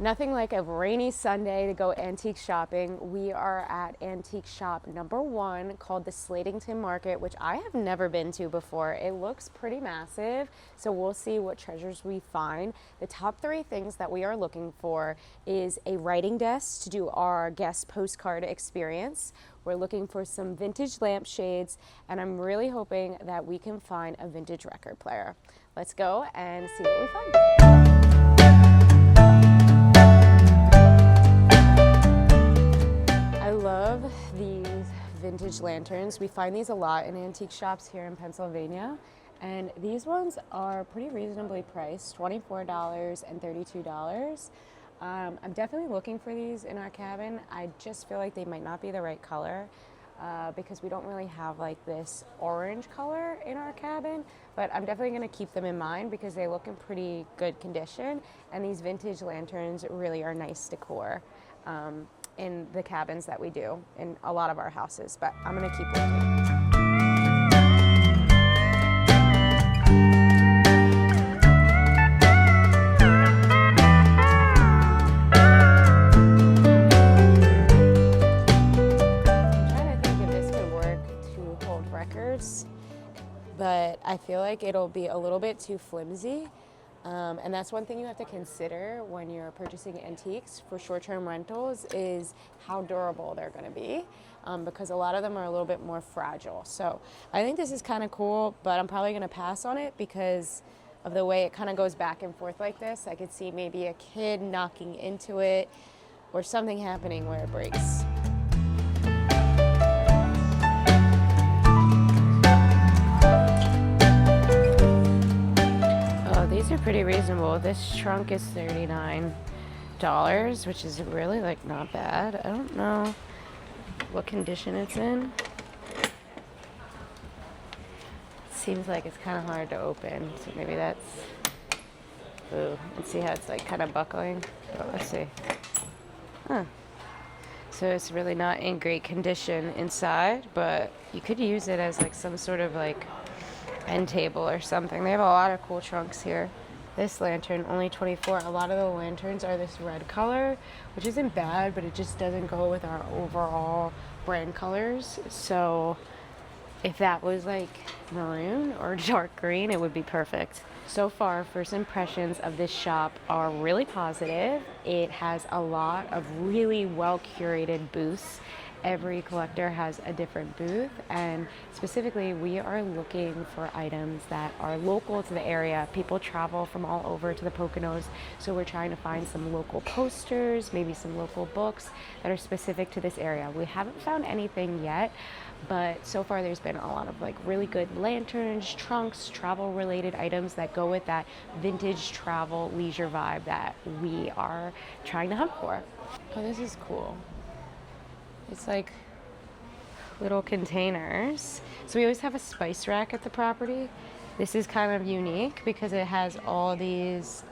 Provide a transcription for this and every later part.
Nothing like a rainy Sunday to go antique shopping. We are at antique shop number 1 called the Slatington Market, which I have never been to before. It looks pretty massive, so we'll see what treasures we find. The top 3 things that we are looking for is a writing desk to do our guest postcard experience. We're looking for some vintage lampshades, and I'm really hoping that we can find a vintage record player. Let's go and see what we find. I love these vintage lanterns. We find these a lot in antique shops here in Pennsylvania, and these ones are pretty reasonably priced, $24 and $32. I'm definitely looking for these in our cabin. I just feel like they might not be the right color because we don't really have like this orange color in our cabin, but I'm definitely going to keep them in mind because they look in pretty good condition, and these vintage lanterns really are nice decor in the cabins that we do in a lot of our houses, but I'm gonna keep looking. I'm trying to think if this could work to hold records, but I feel like it'll be a little bit too flimsy. And that's one thing you have to consider when you're purchasing antiques for short-term rentals is how durable they're going to be, because a lot of them are a little bit more fragile. So I think this is kind of cool, but I'm probably going to pass on it because of the way it kind of goes back and forth like this. I could see maybe a kid knocking into it or something happening where it breaks. These are pretty reasonable. This trunk is $39, which is really like not bad. I don't know what condition it's in. It seems like it's kind of hard to open, so maybe that's, ooh, let's see how it's like kind of buckling. Oh, let's see. Huh. So it's really not in great condition inside, but you could use it as like some sort of like end table or something. They have a lot of cool trunks here. This lantern, only $24. A lot of the lanterns are this red color, which isn't bad, but it just doesn't go with our overall brand colors. So if that was like maroon or dark green, it would be perfect. So far, first impressions of this shop are really positive. It has a lot of really well curated booths. Every collector has a different booth, and specifically we are looking for items that are local to the area. People travel from all over to the Poconos, so we're trying to find some local posters, maybe some local books that are specific to this area. We haven't found anything yet, but so far there's been a lot of like really good lanterns, trunks, travel related items that go with that vintage travel leisure vibe that we are trying to hunt for. Oh, this is cool. It's like little containers. So we always have a spice rack at the property. This is kind of unique because it has all these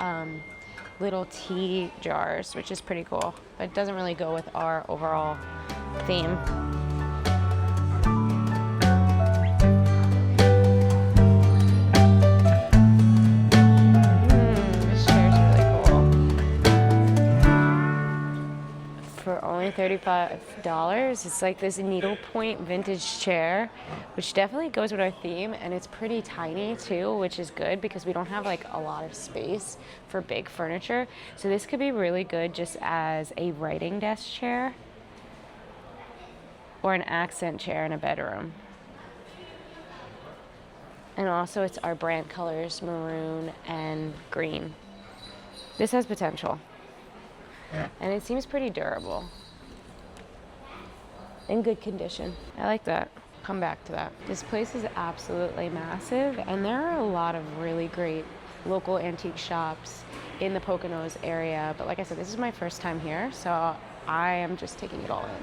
little tea jars, which is pretty cool, but it doesn't really go with our overall theme. For only $35. It's like this needlepoint vintage chair, which definitely goes with our theme, and it's pretty tiny too, which is good because we don't have like a lot of space for big furniture. So this could be really good just as a writing desk chair or an accent chair in a bedroom. And also it's our brand colors, maroon and green. This has potential. And it seems pretty durable. In good condition. I like that. Come back to that. This place is absolutely massive, and there are a lot of really great local antique shops in the Poconos area. But like I said, this is my first time here, so I am just taking it all in.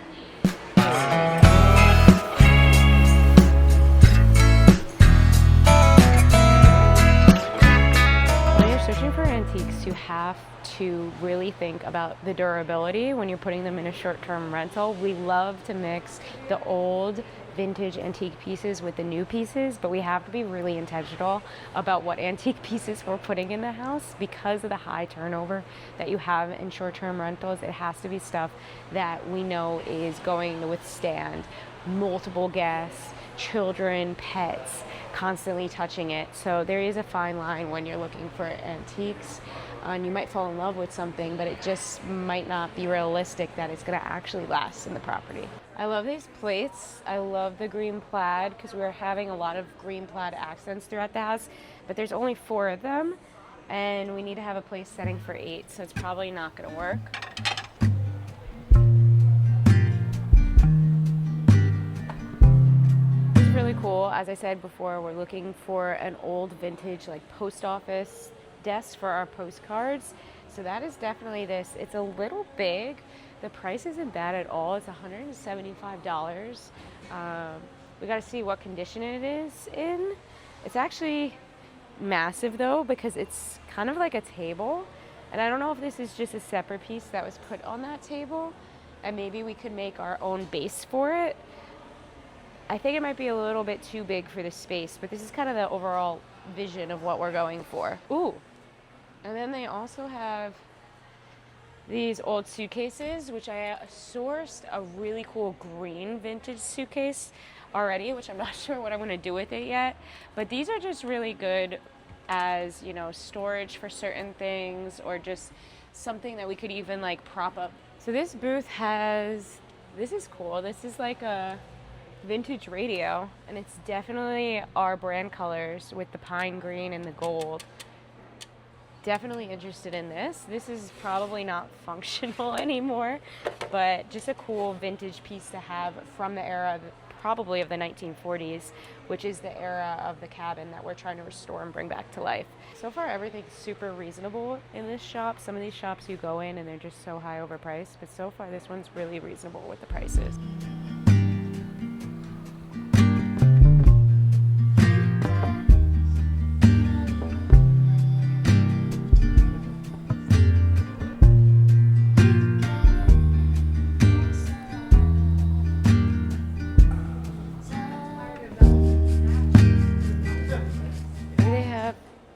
Searching for antiques, you have to really think about the durability when you're putting them in a short-term rental. We love to mix the old vintage antique pieces with the new pieces, but we have to be really intentional about what antique pieces we're putting in the house because of the high turnover that you have in short-term rentals. It has to be stuff that we know is going to withstand multiple guests, children, pets, constantly touching it. So there is a fine line when you're looking for antiques. And you might fall in love with something, but it just might not be realistic that it's going to actually last in the property. I love these plates. I love the green plaid because we're having a lot of green plaid accents throughout the house, but there's only 4 of them, and we need to have a place setting for 8, so it's probably not going to work. It's really cool. As I said before, we're looking for an old vintage like post office desk for our postcards. So that is definitely this. It's a little big. The price isn't bad at all. It's $175. We got to see what condition it is in. It's actually massive though because it's kind of like a table. And I don't know if this is just a separate piece that was put on that table and maybe we could make our own base for it. I think it might be a little bit too big for this space, but this is kind of the overall vision of what we're going for. Ooh. And then they also have these old suitcases, which I sourced a really cool green vintage suitcase already, which I'm not sure what I'm going to do with it yet. But these are just really good as, you know, storage for certain things or just something that we could even like prop up. So this booth has, this is cool. This is like a vintage radio, and it's definitely our brand colors with the pine green and the gold. Definitely interested in this. This is probably not functional anymore, but just a cool vintage piece to have from the era probably of the 1940s, which is the era of the cabin that we're trying to restore and bring back to life. So far everything's super reasonable in this shop. Some of these shops you go in and they're just so high overpriced, but so far this one's really reasonable with the prices.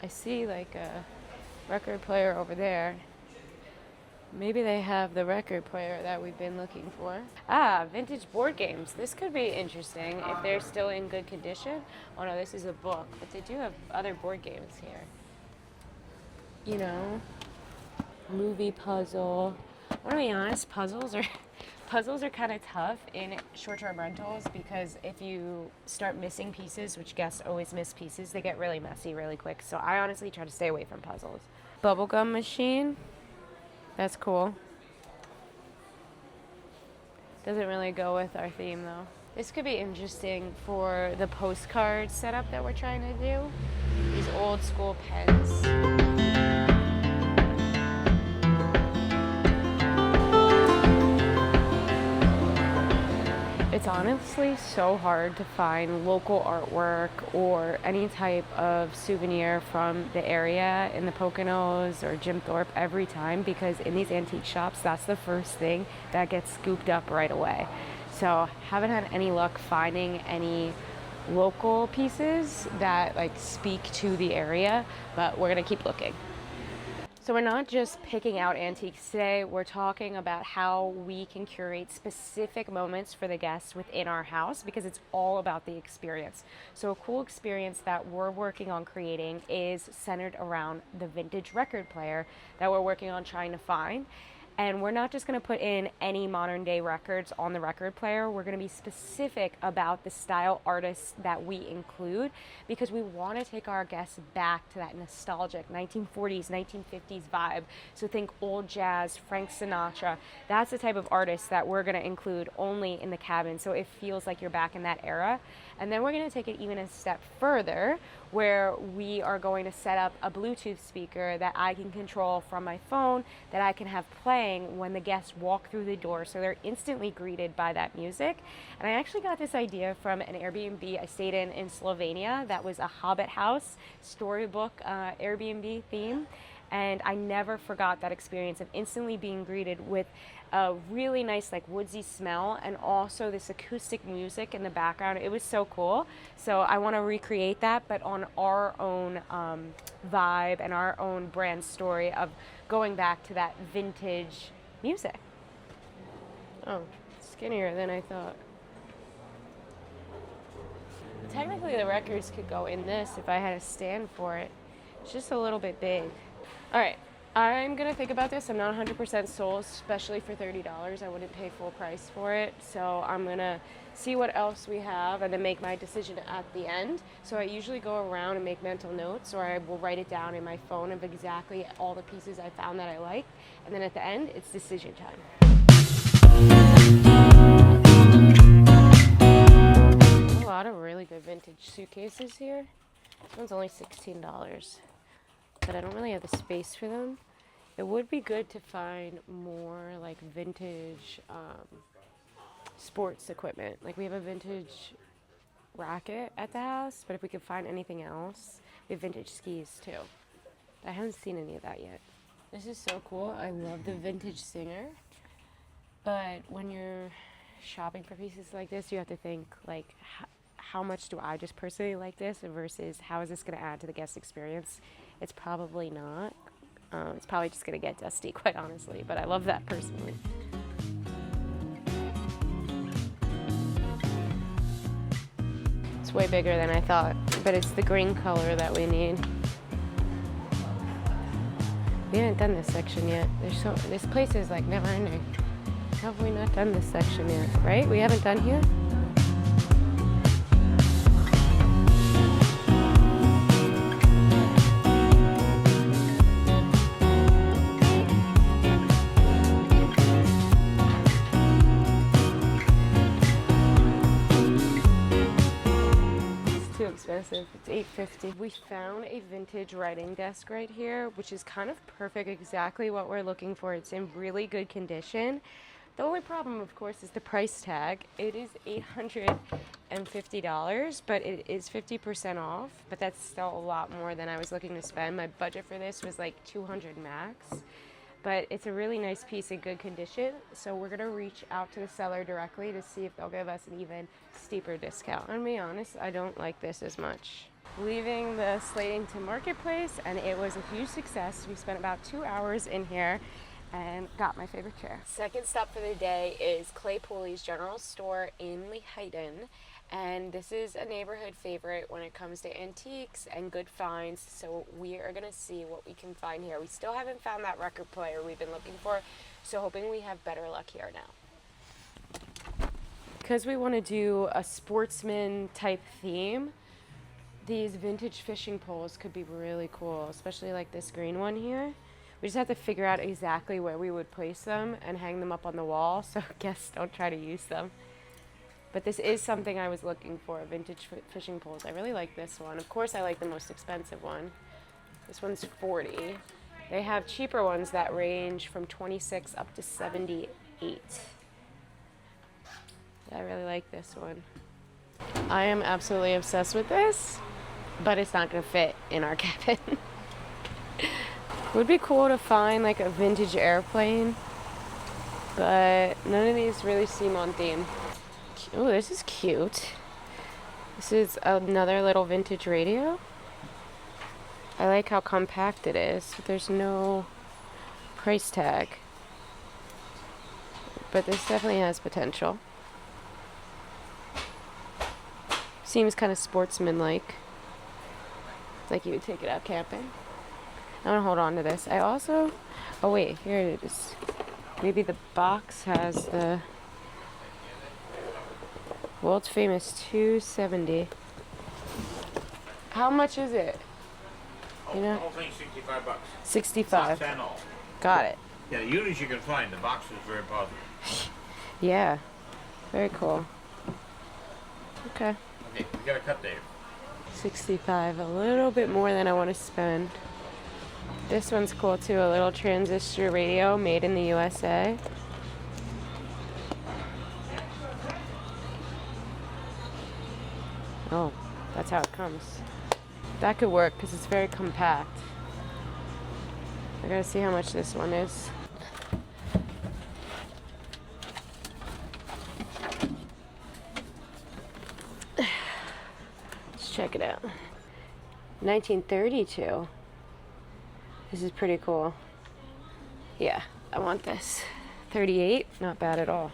I see like a record player over there. Maybe they have the record player that we've been looking for. Ah, vintage board games. This could be interesting if they're still in good condition. Oh no, this is a book, but they do have other board games here. You know, movie puzzle. I want to be honest, puzzles are kind of tough in short-term rentals because if you start missing pieces, which guests always miss pieces, they get really messy really quick. So I honestly try to stay away from puzzles. Bubblegum machine. That's cool. Doesn't really go with our theme though. This could be interesting for the postcard setup that we're trying to do. These old school pens. It's honestly so hard to find local artwork or any type of souvenir from the area in the Poconos or Jim Thorpe every time because in these antique shops, that's the first thing that gets scooped up right away. So haven't had any luck finding any local pieces that like speak to the area, but we're gonna keep looking. So we're not just picking out antiques today, we're talking about how we can curate specific moments for the guests within our house because it's all about the experience. So a cool experience that we're working on creating is centered around the vintage record player that we're working on trying to find. And we're not just going to put in any modern day records on the record player. We're going to be specific about the style artists that we include because we want to take our guests back to that nostalgic 1940s, 1950s vibe. So think old jazz, Frank Sinatra. That's the type of artist that we're going to include only in the cabin. So it feels like you're back in that era. And then we're going to take it even a step further where we are going to set up a Bluetooth speaker that I can control from my phone that I can have playing when the guests walk through the door so they're instantly greeted by that music. And I actually got this idea from an Airbnb I stayed in Slovenia that was a Hobbit house storybook Airbnb theme. And I never forgot that experience of instantly being greeted with a really nice like woodsy smell and also this acoustic music in the background. It was so cool. So I want to recreate that, but on our own vibe and our own brand story of going back to that vintage music. Oh, skinnier than I thought. Technically the records could go in this if I had a stand for it. It's just a little bit big. All right, I'm gonna think about this. I'm not 100% sold, especially for $30. I wouldn't pay full price for it. So I'm gonna see what else we have and then make my decision at the end. So I usually go around and make mental notes, or I will write it down in my phone of exactly all the pieces I found that I like. And then at the end, it's decision time. A lot of really good vintage suitcases here. This one's only $16, but I don't really have the space for them. It would be good to find more like vintage sports equipment. Like we have a vintage racket at the house, but if we could find anything else, we have vintage skis too. I haven't seen any of that yet. This is so cool. I love the vintage Singer, but when you're shopping for pieces like this, you have to think like, how much do I just personally like this versus how is this going to add to the guest experience? It's probably not. It's probably just going to get dusty, quite honestly, but I love that personally. It's way bigger than I thought, but it's the green color that we need. We haven't done this section yet. This place is like never ending. How have we not done this section yet, right? We haven't done here? Expensive. It's $8.50. We found a vintage writing desk right here, which is kind of perfect, exactly what we're looking for. It's in really good condition. The only problem, of course, is the price tag. It is $850, but it is 50% off, but that's still a lot more than I was looking to spend. My budget for this was like $200 max. But it's a really nice piece in good condition, so we're going to reach out to the seller directly to see if they'll give us an even steeper discount. And to be honest, I don't like this as much. Leaving the Slatington Marketplace, and it was a huge success. We spent about 2 hours in here and got my favorite chair. Second stop for the day is Clay Pooley's General Store in Lehighton. And this is a neighborhood favorite when it comes to antiques and good finds. So we are going to see what we can find here. We still haven't found that record player we've been looking for. So hoping we have better luck here now. Because we want to do a sportsman type theme, these vintage fishing poles could be really cool. Especially like this green one here. We just have to figure out exactly where we would place them and hang them up on the wall so guests don't try to use them. But this is something I was looking for, vintage fishing poles. I really like this one. Of course, I like the most expensive one. This one's $40. They have cheaper ones that range from $26 up to $78. I really like this one. I am absolutely obsessed with this, but it's not going to fit in our cabin. It would be cool to find like a vintage airplane, but none of these really seem on theme. Oh, this is cute. This is another little vintage radio. I like how compact it is. There's no price tag. But this definitely has potential. Seems kind of sportsman-like. Like you would take it out camping. I'm gonna hold on to this. I also... Oh wait, here it is. Maybe the box has the... World's famous $270. How much is it? You know? The whole thing's $65. 65. 10 all. Got it. Yeah, the units you can find. The box is very positive. Yeah. Very cool. Okay. Okay, we got a cut there. 65. A little bit more than I want to spend. This one's cool too. A little transistor radio made in the USA. Oh, that's how it comes. That could work because it's very compact. I gotta see how much this one is. Let's check it out. 1932. This is pretty cool. Yeah, I want this. 38, not bad at all.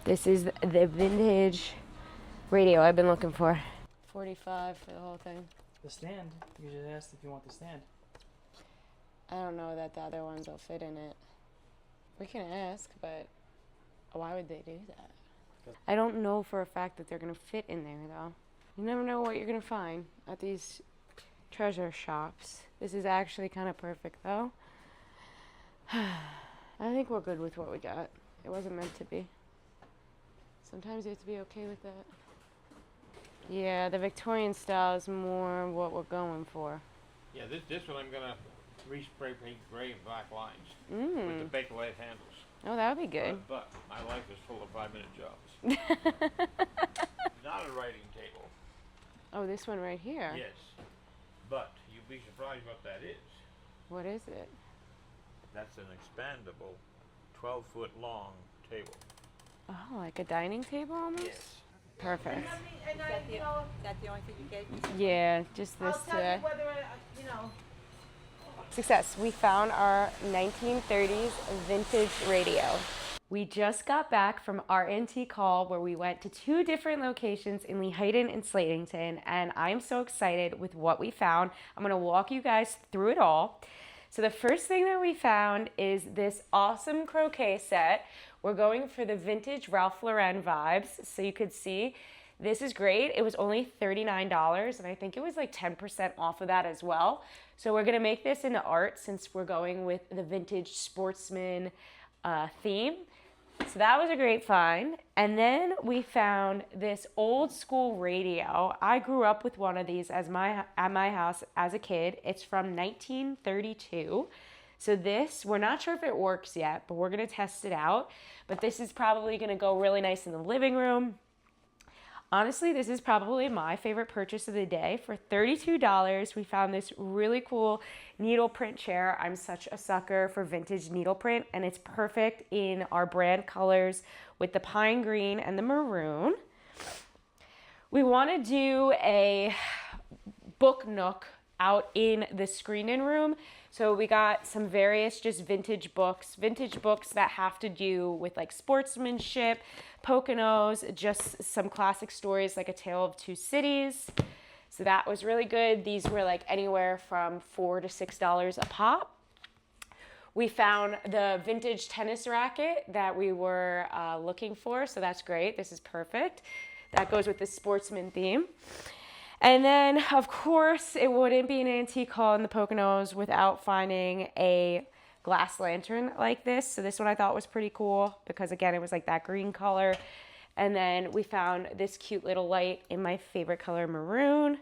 This is the vintage radio I've been looking for. 45 for the whole thing. The stand. You just asked if you want the stand. I don't know that the other ones will fit in it. We can ask, but why would they do that? I don't know for a fact that they're gonna fit in there though. You never know what you're gonna find at these treasure shops. This is actually kind of perfect though. I think we're good with what we got. It wasn't meant to be. Sometimes you have to be okay with that. Yeah, the Victorian style is more what we're going for. Yeah, this one I'm gonna respray paint gray and black lines with the Bakelite handles. Oh, that would be good. But my life is full of 5-minute jobs. Not a writing table. Oh, this one right here. Yes, but you'd be surprised what that is. What is it? That's an expandable, 12-foot long table. Oh, like a dining table almost? Yes. Perfect. Is that the only thing you gave me? Yeah, just this I'll tell today. you whether, you know. Success. We found our 1930s vintage radio. We just got back from our antique haul where we went to 2 different locations in Lehighton and Slatington, and I'm so excited with what we found. I'm gonna walk you guys through it all. So the first thing that we found is this awesome croquet set. We're going for the vintage Ralph Lauren vibes. So you could see this is great. It was only $39 and I think it was like 10% off of that as well. So we're gonna make this into art since we're going with the vintage sportsman theme. So that was a great find. And then we found this old school radio. I grew up with one of these at my house as a kid. It's from 1932. So this, we're not sure if it works yet, but we're gonna test it out. But this is probably gonna go really nice in the living room. Honestly, this is probably my favorite purchase of the day. For $32, we found this really cool needle print chair. I'm such a sucker for vintage needle print, and it's perfect in our brand colors with the pine green and the maroon. We want to do a book nook out in the screening room. So we got some various just vintage books that have to do with like sportsmanship, Poconos, just some classic stories like A Tale of Two Cities. So that was really good. These were like anywhere from $4 to $6 a pop. We found the vintage tennis racket that we were looking for, so that's great. This is perfect. That goes with the sportsman theme. And then, of course, it wouldn't be an antique haul in the Poconos without finding a glass lantern like this. So this one I thought was pretty cool because, again, it was like that green color. And then we found this cute little light in my favorite color, maroon.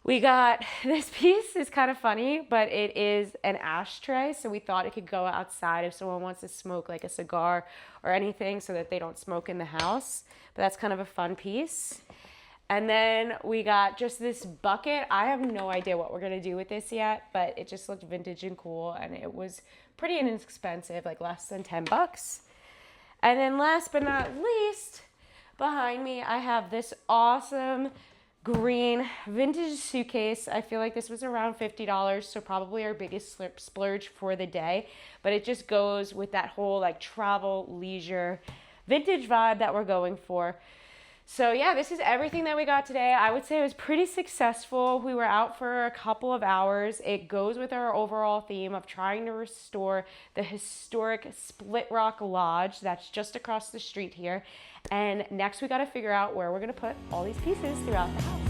We got, this piece is kind of funny, but it is an ashtray. So we thought it could go outside if someone wants to smoke like a cigar or anything so that they don't smoke in the house. But that's kind of a fun piece. And then we got just this bucket. I have no idea what we're gonna do with this yet, but it just looked vintage and cool, and it was pretty inexpensive, like less than 10 bucks. And then last but not least, behind me, I have this awesome green vintage suitcase. I feel like this was around $50, so probably our biggest splurge for the day, but it just goes with that whole like travel, leisure, vintage vibe that we're going for. So yeah, this is everything that we got today. I would say it was pretty successful. We were out for a couple of hours. It goes with our overall theme of trying to restore the historic Split Rock Lodge that's just across the street here. And next we got to figure out where we're going to put all these pieces throughout the house.